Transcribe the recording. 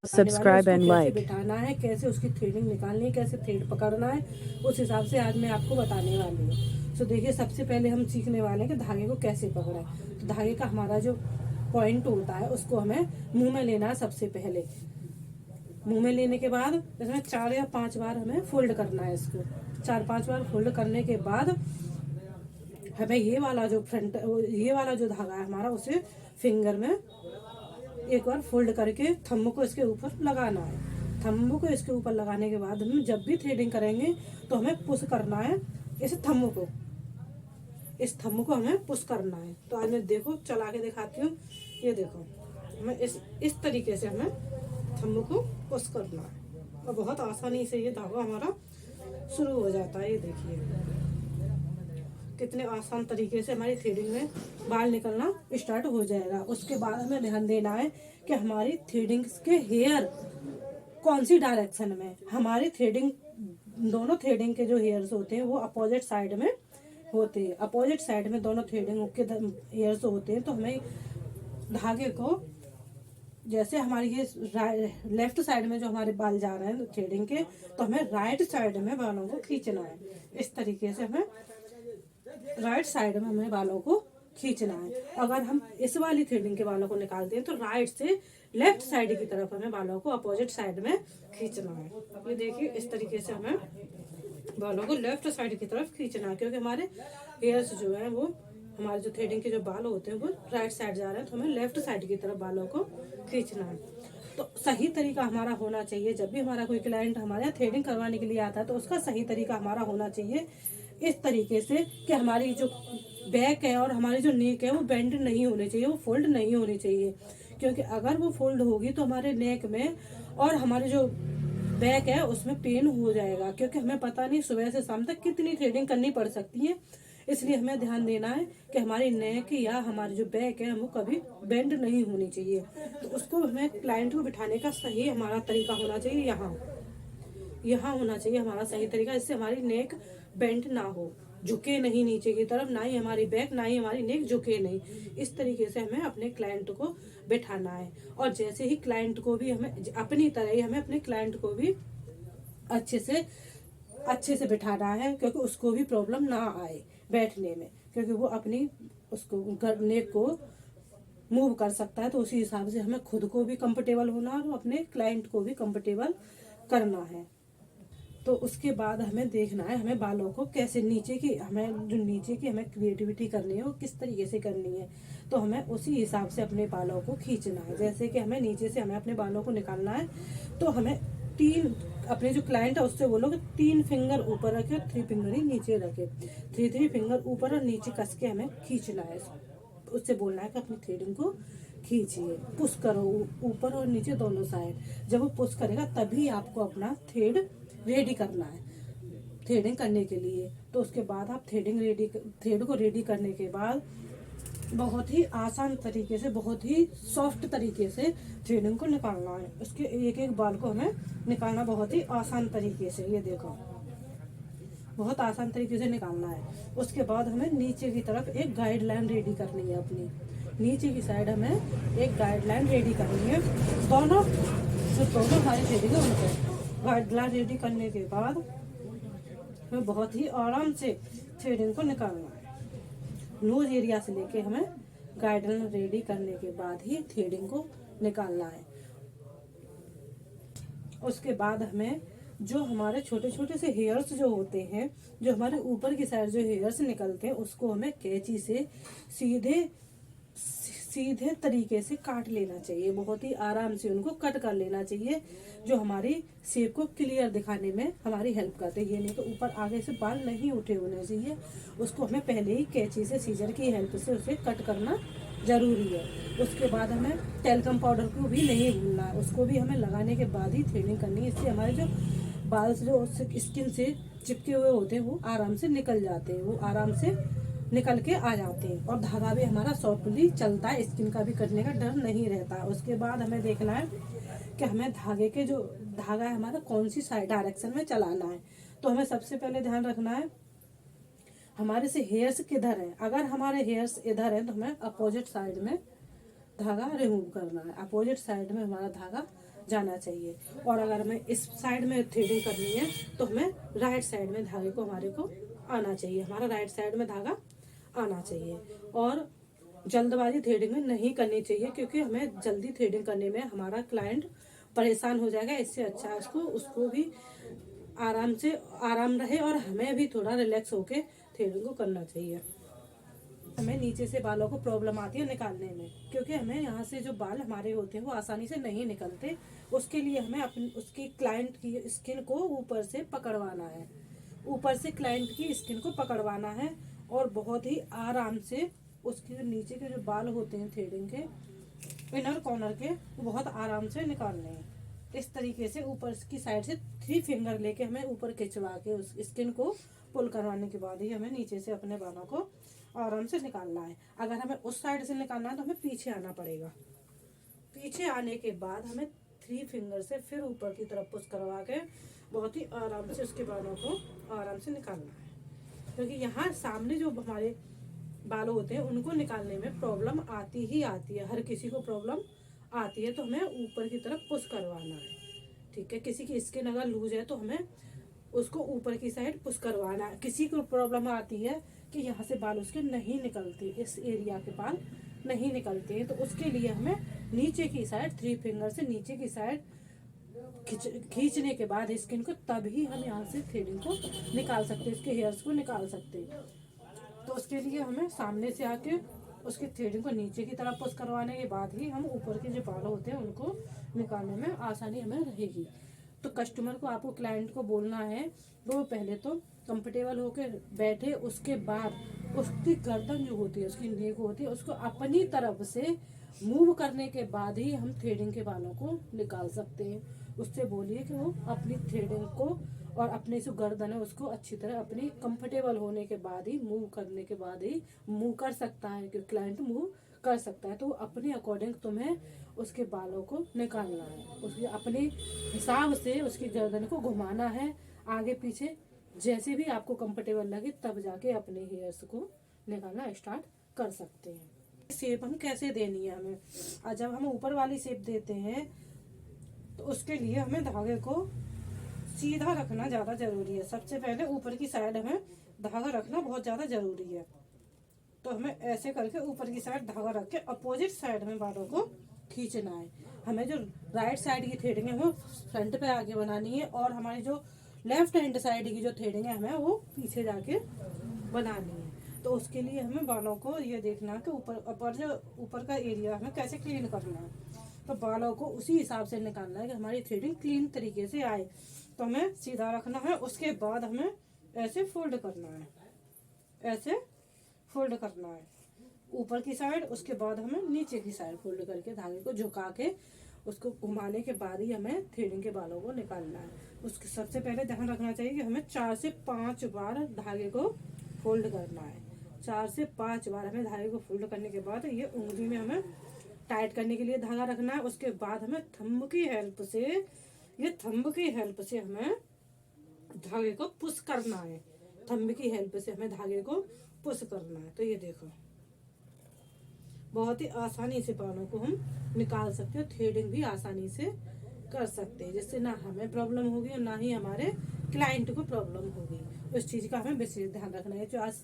Subscribe and कैसे like. बिठाना है, कैसे उसकी थ्रेडिंग निकालनी है, कैसे थ्रेड पकड़ना है, उस हिसाब से आज मैं आपको बताने वाली हूँ। तो देखिए, सबसे पहले हम सीखने वाले हैं कि धागे को कैसे पकड़े। तो धागे का हमारा जो पॉइंट होता है उसको हमें मुंह में लेना है। सबसे पहले मुंह में लेने के बाद इसमें 4 या 5 बार हमें फोल्ड करना है। इसको 4-5 बार फोल्ड करने के बाद हमें ये वाला जो धागा है हमारा, उसे फिंगर में एक बार फोल्ड करके थंब को इसके ऊपर लगाना है। थंब को इसके ऊपर लगाने के बाद हम जब भी थ्रेडिंग करेंगे तो हमें पुश करना है इस थंब को हमें पुश करना है। तो आज मैं देखो चला के दिखाती हूँ। ये देखो, हमें इस तरीके से हमें थंब को पुश करना है और बहुत आसानी से ये धागा हमारा शुरू हो जाता है। ये देखिए कितने आसान तरीके से हमारी थ्रेडिंग में बाल निकलना स्टार्ट हो जाएगा। उसके बाद हमें ध्यान देना है कि हमारी थ्रेडिंग के हेयर कौन सी डायरेक्शन में। हमारी थ्रेडिंग, दोनों थ्रेडिंग के जो हेयर्स होते हैं वो अपोजिट साइड में होते हैं। अपोजिट साइड में दोनों थ्रेडिंग के हेयर्स होते हैं। तो हमें धागे को, जैसे हमारी ये लेफ्ट साइड में जो हमारे बाल जा रहे हैं थ्रेडिंग के, तो हमें राइट साइड में बालों को खींचना है। इस तरीके से हमें राइट साइड में हमें बालों को खींचना है। अगर हम इस वाली थ्रेडिंग के बालों को निकालते हैं तो राइट से लेफ्ट साइड की तरफ हमें बालों को अपोजिट साइड में खींचना है। ये देखिए, इस तरीके से हमें बालों को लेफ्ट साइड की तरफ खींचना है, क्योंकि हमारे हेयर्स जो है वो, हमारे जो थ्रेडिंग के जो बाल होते हैं वो राइट साइड जा रहे हैं, तो हमें लेफ्ट साइड की तरफ बालों को खींचना है। तो सही तरीका हमारा होना चाहिए। जब भी हमारा कोई क्लाइंट हमारे यहाँ थ्रेडिंग करवाने के लिए आता है तो उसका सही तरीका हमारा होना चाहिए इस तरीके से कि हमारी जो बैक है और हमारी जो नेक है वो बेंड नहीं होने चाहिए, वो फोल्ड नहीं होनी चाहिए। क्योंकि अगर वो फोल्ड होगी तो हमारे नेक में और हमारे जो बैक है उसमें पेन हो जाएगा, क्योंकि हमें पता नहीं सुबह से शाम तक कितनी थ्रेडिंग करनी पड़ सकती है। इसलिए हमें ध्यान देना है कि हमारी नेक या हमारी जो बैक है वो कभी बेंड नहीं होनी चाहिए। तो उसको हमें क्लाइंट को बिठाने का सही हमारा तरीका होना चाहिए, यहाँ होना चाहिए हमारा सही तरीका। इससे हमारी नेक बेंड ना हो, झुके नहीं नीचे की तरफ, ना ही हमारी बैक ना ही हमारी नेक झुके नहीं। इस तरीके से हमें अपने क्लाइंट को बैठाना है। और जैसे ही क्लाइंट को भी हमें अपनी तरह ही हमें अपने क्लाइंट को भी अच्छे से बिठाना है, क्योंकि उसको भी प्रॉब्लम ना आए बैठने में, क्योंकि वो अपनी उसको नेक को मूव कर सकता है। तो उसी हिसाब से हमें खुद को भी कंफर्टेबल होना है और अपने क्लाइंट को भी कंफर्टेबल करना है। तो उसके बाद हमें देखना है हमें बालों को कैसे नीचे की हमें क्रिएटिविटी करनी है वो किस तरीके से करनी है। तो हमें उसी हिसाब से अपने बालों को खींचना है। जैसे कि हमें नीचे से हमें अपने बालों को निकालना है, तो हमें तीन, अपने जो क्लाइंट है उससे बोलो कि 3 फिंगर ऊपर रखे और 3 फिंगर ही नीचे रखे। 3 फिंगर ऊपर और नीचे कस के हमें खींचना है। उससे बोलना है कि अपनी थ्रेडिंग को खींचिए, पुश करो ऊपर और नीचे दोनों साइड। जब वो पुश करेगा तभी आपको अपना थ्रेड रेडी करना है थ्रेडिंग करने के लिए। तो उसके बाद आप थ्रेड को रेडी करने के बाद बहुत ही आसान तरीके से, बहुत ही सॉफ्ट तरीके से थ्रेडिंग को निकालना है। उसके एक एक बाल को हमें निकालना बहुत ही आसान तरीके से, ये देखो बहुत आसान तरीके से निकालना है। उसके बाद हमें नीचे की तरफ एक गाइडलाइन रेडी करनी है। अपनी नीचे की साइड हमें एक गाइडलाइन रेडी करनी है। दोनों हमारी थ्रेडिंग है उनको गाइडलाइन रेडी करने के बाद हमें बहुत ही आराम से थ्रेडिंग को निकालना है। नोज एरिया से लेके हमें गाइडलाइन रेडी करने के बाद ही थ्रेडिंग को निकालना है। उसके बाद हमें जो हमारे छोटे छोटे से हेयर्स जो होते हैं, जो हमारे ऊपर की साइड जो हेयर्स निकलते हैं, उसको हमें कैंची से सीधे सीधे तरीके से काट लेना चाहिए। बहुत ही आराम से उनको कट कर लेना चाहिए, जो हमारी शेप को क्लियर दिखाने में हमारी हेल्प करते हैं। ये नहीं तो ऊपर आगे से बाल नहीं उठे होने चाहिए। उसको हमें पहले ही कैंची से, सीजर की हेल्प से उसे कट करना जरूरी है। उसके बाद हमें टेल्कम पाउडर को भी नहीं भूलना है, उसको भी हमें लगाने के बाद ही थ्रेडिंग करनी है। इससे हमारे जो बाल जो स्किन से चिपके हुए होते हैं वो आराम से निकल जाते हैं, वो आराम से निकल के आ जाते हैं और धागा भी हमारा सॉफ्टली चलता है, स्किन का भी कटने का डर नहीं रहता। उसके बाद हमें देखना है कि हमें धागे के जो धागा है हमारा कौन सी साइड डायरेक्शन में चलाना है। तो हमें सबसे पहले ध्यान रखना है हमारे से हेयर्स किधर है। अगर हमारे हेयर्स इधर है तो हमें अपोजिट साइड में धागा रिमूव करना है। अपोजिट साइड में हमारा धागा जाना चाहिए। और अगर हमें इस साइड में थ्रेडिंग करनी है तो हमें राइट साइड में धागे को हमारे को आना चाहिए, हमारा राइट साइड में धागा आना चाहिए। और जल्दबाजी थ्रेडिंग में नहीं करनी चाहिए, क्योंकि हमें जल्दी थ्रेडिंग करने में हमारा क्लाइंट परेशान हो जाएगा। इससे अच्छा है उसको भी आराम रहे और हमें भी थोड़ा रिलैक्स होके थ्रेडिंग को करना चाहिए। हमें नीचे से बालों को प्रॉब्लम आती है निकालने में, क्योंकि हमें यहाँ से जो बाल हमारे होते हैं वो आसानी से नहीं निकलते। उसके लिए हमें उसकी क्लाइंट की स्किन को ऊपर से पकड़वाना है, ऊपर से क्लाइंट की स्किन को पकड़वाना है और बहुत ही आराम से उसके नीचे के जो बाल होते हैं थ्रेडिंग के इनर कॉर्नर के, वो बहुत आराम से निकालने हैं। इस तरीके से ऊपर की साइड से 3 फिंगर लेके हमें ऊपर खिंचवा के उस स्किन को पुल करवाने के बाद ही हमें नीचे से अपने बालों को आराम से निकालना है। अगर हमें उस साइड से निकालना है तो हमें पीछे आना पड़ेगा। पीछे आने के बाद हमें 3 फिंगर से फिर ऊपर की तरफ पुश करवा के बहुत ही आराम से उसके बालों को आराम से निकालना है। क्योंकि यहाँ सामने जो हमारे बाल होते हैं उनको निकालने में प्रॉब्लम आती ही आती है, हर किसी को प्रॉब्लम आती है। तो हमें ऊपर की तरफ पुश करवाना है, ठीक है। किसी की स्किन अगर लूज है तो हमें उसको ऊपर की साइड पुश करवाना है। किसी को प्रॉब्लम आती है कि यहाँ से बाल उसके नहीं निकलते, इस एरिया के बाल नहीं निकलते हैं, तो उसके लिए हमें नीचे की साइड 3 फिंगर से नीचे की साइड खींचने के बाद स्किन को, तभी हम यहाँ से थ्रेडिंग को निकाल सकते हैं, इसके हेयर्स को निकाल सकते हैं। तो उसके लिए हमें सामने से आके उसकी थ्रेडिंग को नीचे की तरफ पुश करवाने के बाद ही हम ऊपर के जो बाल होते हैं उनको निकालने में आसानी हमें रहेगी। तो कस्टमर को, आपको क्लाइंट को बोलना है वो पहले तो कंफर्टेबल होकर बैठे, उसके बाद उसकी गर्दन जो होती है, उसकी नेक होती है, उसको अपनी तरफ से मूव करने के बाद ही हम थ्रेडिंग के बालों को निकाल सकते हैं। उससे बोलिए कि वो अपनी थ्रेडिंग को और अपने जो गर्दन है उसको अच्छी तरह अपनी कंफर्टेबल होने के बाद ही, मूव करने के बाद ही मूव कर सकता है, कि क्लाइंट मूव कर सकता है। तो अपने अकॉर्डिंग तुम्हें उसके बालों को निकालना है, उसके अपने हिसाब से उसकी गर्दन को घुमाना है आगे पीछे, जैसे भी आपको कंफर्टेबल लगे तब जाके अपने हेयर्स को निकालना स्टार्ट कर सकते हैं। शेप हम कैसे देनी है हमें, और जब हम ऊपर वाली शेप देते हैं तो उसके लिए हमें धागे को सीधा रखना ज़्यादा ज़रूरी है। सबसे पहले ऊपर की साइड हमें धागा रखना बहुत ज़्यादा ज़रूरी है। तो हमें ऐसे करके ऊपर की साइड धागा रख के अपोजिट साइड में बालों को खींचना है। हमें जो राइट साइड की थ्रेडिंग है वो फ्रंट पे आगे बनानी है, और हमारी जो लेफ्ट हैंड साइड की जो थ्रेडिंग है हमें वो पीछे जाके बनानी है। तो उसके लिए हमें बालों को ये देखना है कि ऊपर का एरिया हमें कैसे क्लीन करना है। तो बालों को उसी हिसाब से निकालना है कि हमारी थ्रेडिंग क्लीन तरीके से आए। तो हमें सीधा रखना है, उसके बाद हमें ऐसे फोल्ड करना है, ऐसे फोल्ड करना है ऊपर की साइड। उसके बाद हमें नीचे की साइड फोल्ड करके धागे को झुका के उसको घुमाने के बाद ही हमें थ्रेडिंग के बालों को निकालना है। उसके सबसे पहले ध्यान रखना चाहिए कि हमें 4 से 5 बार धागे को फोल्ड करना है। 4 से 5 बार हमें धागे को फोल्ड करने के बाद ये उंगली में हमें टाइट करने के लिए धागा रखना है। उसके बाद हमें थंब की हेल्प से हमें धागे को पुश करना है। थंब की हेल्प से हमें धागे को पुश करना है। तो ये देखो, बहुत ही आसानी से बालों को हम निकाल सकते हैं, थ्रेडिंग भी आसानी से कर सकते हैं, जिससे ना हमें प्रॉब्लम होगी और ना ही हमारे क्लाइंट को प्रॉब्लम होगी। उस चीज़ का हमें विशेष ध्यान रखना है। जो आज